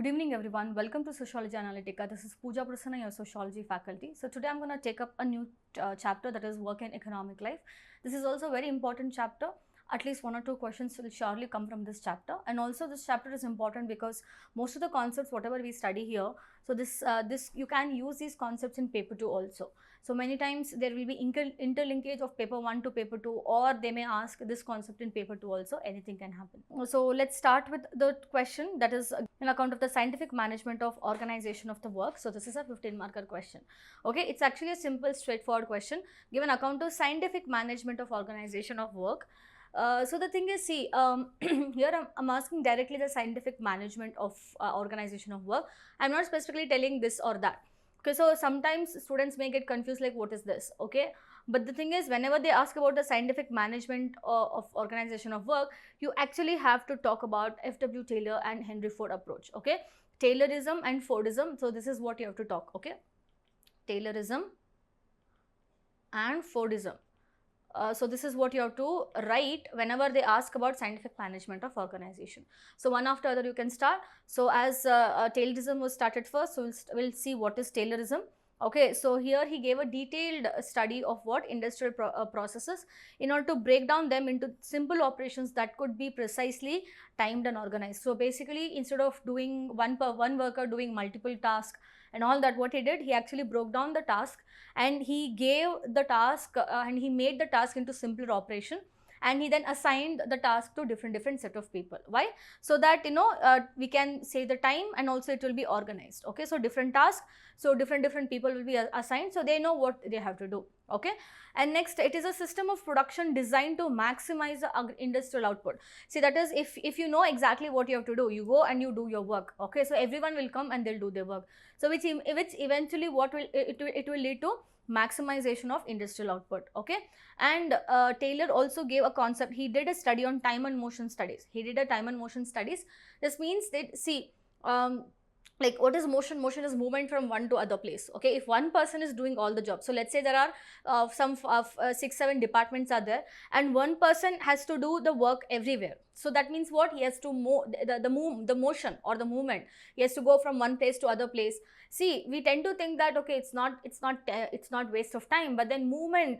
Good evening everyone, welcome to Sociology Analytica. This is Pooja, Prasanna, your Sociology faculty. So today I'm going to take up a new chapter, that is work and economic life. This is also a very important chapter. At least one or two questions will surely come from this chapter, and also this chapter is important because most of the concepts whatever we study here, so this you can use these concepts in paper 2 also. So many times there will be interlinkage of paper 1 to paper 2, or they may ask this concept in paper 2 also. Anything can happen. So let's start with the question, that is an account of the scientific management of organization of the work. So this is a 15 marker question. Okay, it's actually a simple straightforward question. Give an account of scientific management of organization of work. So the thing is, see, here I'm asking directly the scientific management of organization of work. I'm not specifically telling this or that. Okay, so sometimes students may get confused, like what is this? Okay, but the thing is, whenever they ask about the scientific management of organization of work, you actually have to talk about F.W. Taylor and Henry Ford approach. Okay, Taylorism and Fordism. So this is what you have to talk. Okay, Taylorism and Fordism. So this is what you have to write whenever they ask about scientific management of organization. So one after other you can start. So as Taylorism was started first, so we'll see what is Taylorism. Okay, so here he gave a detailed study of what industrial processes in order to break down them into simple operations that could be precisely timed and organized. So basically, instead of doing one worker doing multiple tasks and all that, what he did, he actually broke down the task and he gave the task and he made the task into simpler operation, and he then assigned the task to different set of people. Why? So that we can save the time and also it will be organized. Okay, so different tasks, so different people will be assigned, so they know what they have to do. Okay, and next, it is a system of production designed to maximize the industrial output. See, that is, if you know exactly what you have to do, you go and you do your work. Okay, so everyone will come and they'll do their work, so which eventually what will it will lead to maximization of industrial output. Okay, and Taylor also gave a concept. He did a study on time and motion studies. This means that, see, like what is motion? Motion is movement from one to other place. Okay, if one person is doing all the jobs, so let's say there are some 6-7 departments are there, and one person has to do the work everywhere. So that means what? He has to move the motion or the movement. He has to go from one place to other place. See, we tend to think that okay, it's not waste of time, but then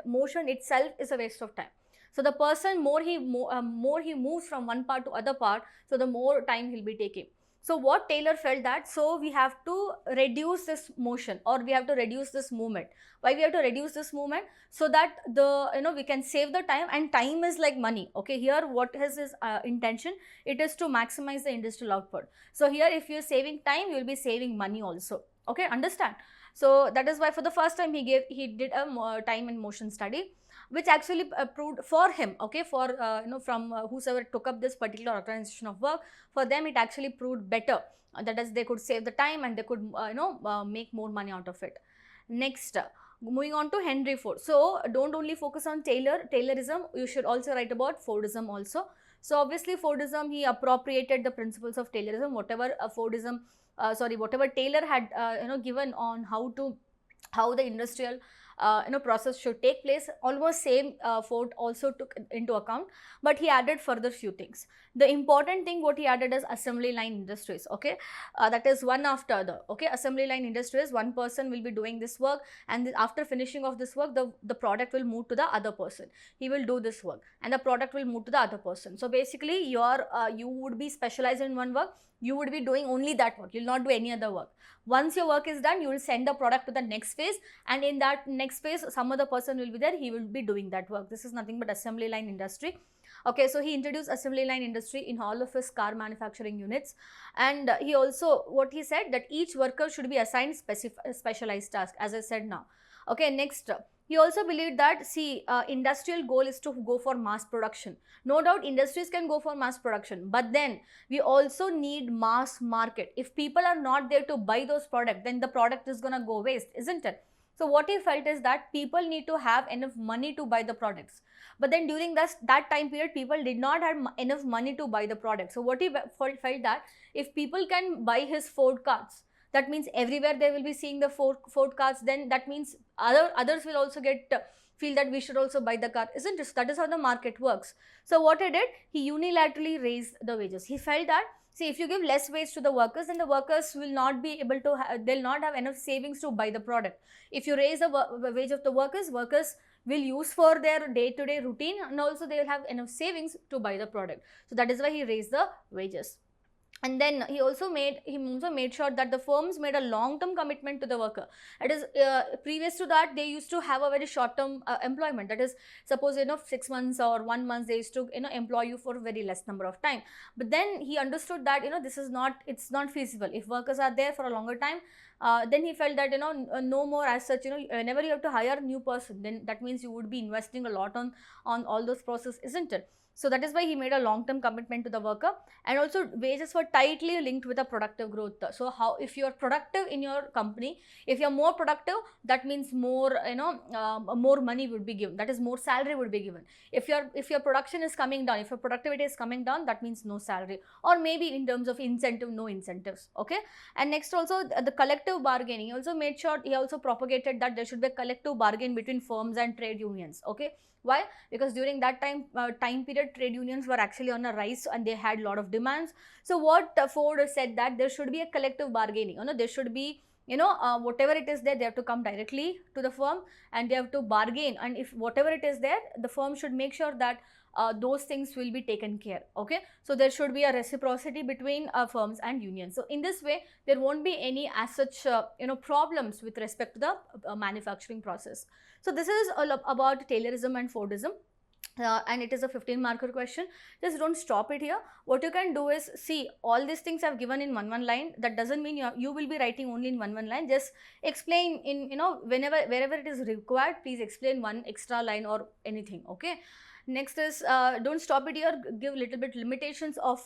motion itself is a waste of time. So the person more he moves from one part to other part, so the more time he'll be taking. So what Taylor felt that, so we have to reduce this motion, or we have to reduce this movement. Why we have to reduce this movement? So that we can save the time, and time is like money. Okay, here what is his intention? It is to maximize the industrial output. So here if you're saving time, you will be saving money also. Okay, understand? So that is why for the first time he did a time and motion study, which actually proved for him, okay, for from whosoever took up this particular organization of work, for them it actually proved better. That is, they could save the time and they could make more money out of it. Next, moving on to Henry Ford. So don't only focus on Taylorism, you should also write about Fordism also. So obviously Fordism, he appropriated the principles of Taylorism, whatever whatever Taylor had given on how the industrial process should take place. Almost same Ford also took into account, but he added further few things. The important thing what he added is assembly line industries. Okay, that is one after other. Okay, assembly line industries, one person will be doing this work, and after finishing of this work, the product will move to the other person. He will do this work and the product will move to the other person. So basically you would be specialized in one work. You would be doing only that work. You will not do any other work. Once your work is done, you will send the product to the next phase, and in that next phase, some other person will be there. He will be doing that work. This is nothing but assembly line industry. Okay, so he introduced assembly line industry in all of his car manufacturing units, and he also, what he said, that each worker should be assigned specialized task, as I said now. Okay, next, he also believed that, see, industrial goal is to go for mass production. No doubt industries can go for mass production, but then we also need mass market. If people are not there to buy those products, then the product is going to go waste, isn't it? So what he felt is that people need to have enough money to buy the products. But then during that time period, people did not have enough money to buy the product. So what he felt that if people can buy his Ford cars, that means everywhere they will be seeing the Ford cars, then that means others will also feel that we should also buy the car, isn't it? So that is how the market works. So what he did, he unilaterally raised the wages. He felt that, See, if you give less wage to the workers, then the workers will not be able to, they'll not have enough savings to buy the product. If you raise the wage of the workers will use for their day-to-day routine, and also they will have enough savings to buy the product. So that is why he raised the wages. And then he also made sure that the firms made a long-term commitment to the worker. It is previous to that, they used to have a very short-term employment. That is, suppose 6 months or 1 month they used to employ you for a very less number of time. But then he understood that this is not, it's not feasible. If workers are there for a longer time, then he felt that no more as such, whenever you have to hire a new person, then that means you would be investing a lot on all those processes, isn't it? So that is why he made a long-term commitment to the worker. And also wages were tightly linked with the productive growth. So how, if you are productive in your company, if you are more productive, that means more more money would be given, that is more salary would be given. If your production is coming down, if your productivity is coming down, that means no salary, or maybe in terms of incentive, no incentives. Okay. And next also the collective bargaining, he also propagated that there should be a collective bargain between firms and trade unions. Okay. Why? Because during that time period, trade unions were actually on a rise and they had a lot of demands. So what Ford said, that there should be a collective bargaining. There should be, whatever it is there, they have to come directly to the firm and they have to bargain. And if whatever it is there, the firm should make sure that those things will be taken care. Okay. So there should be a reciprocity between firms and unions. So in this way, there won't be any as such problems with respect to the manufacturing process. So this is all about Taylorism and Fordism. And it is a 15-marker question. Just don't stop it here. What you can do is, see, all these things I've given in one line. That doesn't mean you will be writing only in one line. Just explain in, wherever it is required, please explain one extra line or anything. Okay. Next is, don't stop it here, give little bit limitations of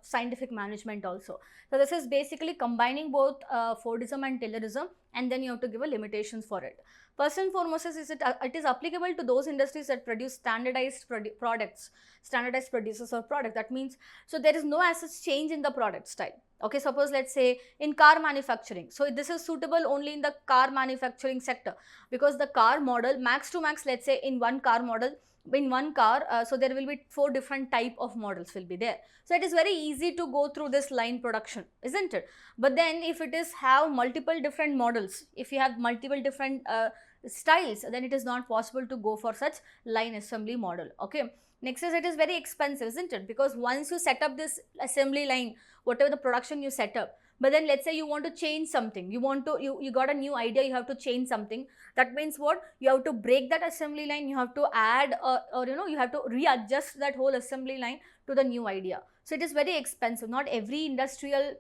scientific management also. So this is basically combining both Fordism and Taylorism, and then you have to give a limitations for it. First and foremost, it is applicable to those industries that produce standardized products, standardized producers or products. That means, so there is no as such change in the product style. Okay, suppose let's say in car manufacturing. So this is suitable only in the car manufacturing sector, because the car model, max to max, let's say in one car model, in one car, so there will be 4 different type of models will be there. So it is very easy to go through this line production, isn't it? But then if it is have multiple different models, if you have multiple different styles, then it is not possible to go for such line assembly model. Okay. Next is, it is very expensive, isn't it? Because once you set up this assembly line, whatever the production you set up, but then let's say you want to change something, you got a new idea, you have to change something. That means what? You have to break that assembly line, you have to add or you have to readjust that whole assembly line to the new idea. So it is very expensive. Not every industrial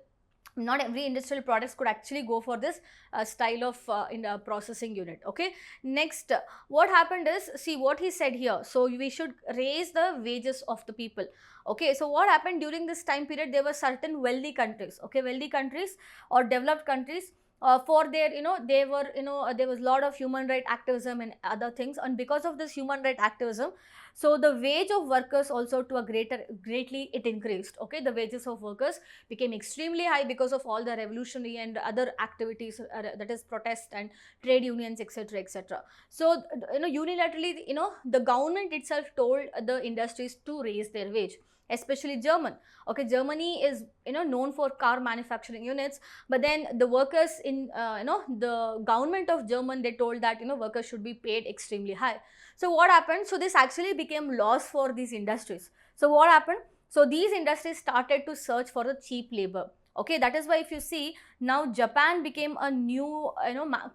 products could actually go for this style of in the processing unit. Okay. Next, what happened is, see what he said here. So we should raise the wages of the people. Okay. So what happened during this time period? There were certain wealthy countries. Okay, wealthy countries or developed countries. For their, there was a lot of human right activism and other things, and because of this human right activism, so the wage of workers also to a greatly it increased. Okay, the wages of workers became extremely high because of all the revolutionary and other activities, that is protest and trade unions, etc., etc. So unilaterally, the government itself told the industries to raise their wage, especially German. Okay, Germany is known for car manufacturing units, but then the workers in the government of German, they told that workers should be paid extremely high. So what happened? So this actually became laws for these industries. So what happened? So these industries started to search for the cheap labor. Okay, that is why if you see now Japan became a new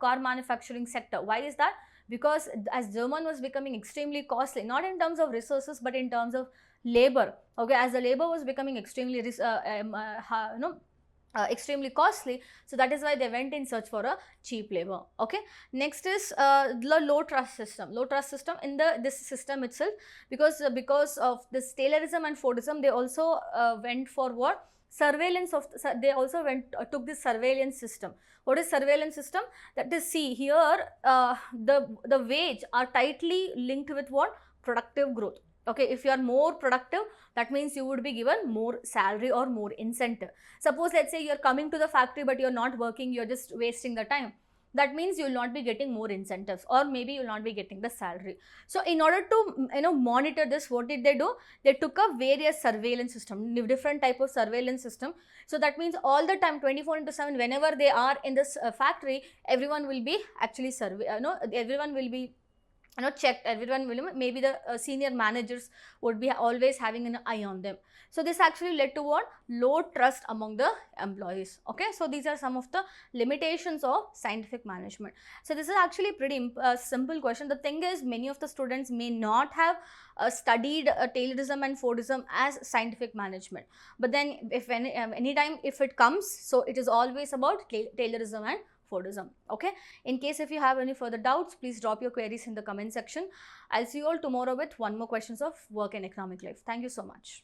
car manufacturing sector. Why is that? Because as German was becoming extremely costly, not in terms of resources but in terms of labor. Okay, as the labor was becoming extremely extremely costly, so that is why they went in search for a cheap labor. Okay. Next is the low trust system. Low trust system in this system itself, because of this Taylorism and Fordism, they also went for what? Surveillance of, they also took this surveillance system. What is surveillance system? That is, see here, the wage are tightly linked with what? Productive growth. Okay, if you are more productive, that means you would be given more salary or more incentive. Suppose let's say you are coming to the factory but you are not working, you are just wasting the time. that means you will not be getting more incentives, or maybe you will not be getting the salary. So in order to monitor this, what did they do? They took up various surveillance system, different type of surveillance system. So that means all the time 24/7, whenever they are in this factory, everyone will be actually everyone will be checked, everyone will, maybe the senior managers would be always having an eye on them. So this actually led to what? Low trust among the employees. Okay, so these are some of the limitations of scientific management. So this is actually pretty simple question. The thing is, many of the students may not have studied Taylorism and Fordism as scientific management, but then if anytime if it comes, so it is always about Taylorism and Fordism. Okay, in case if you have any further doubts, please drop your queries in the comment section. I'll see you all tomorrow with one more questions of work and economic life. Thank you so much.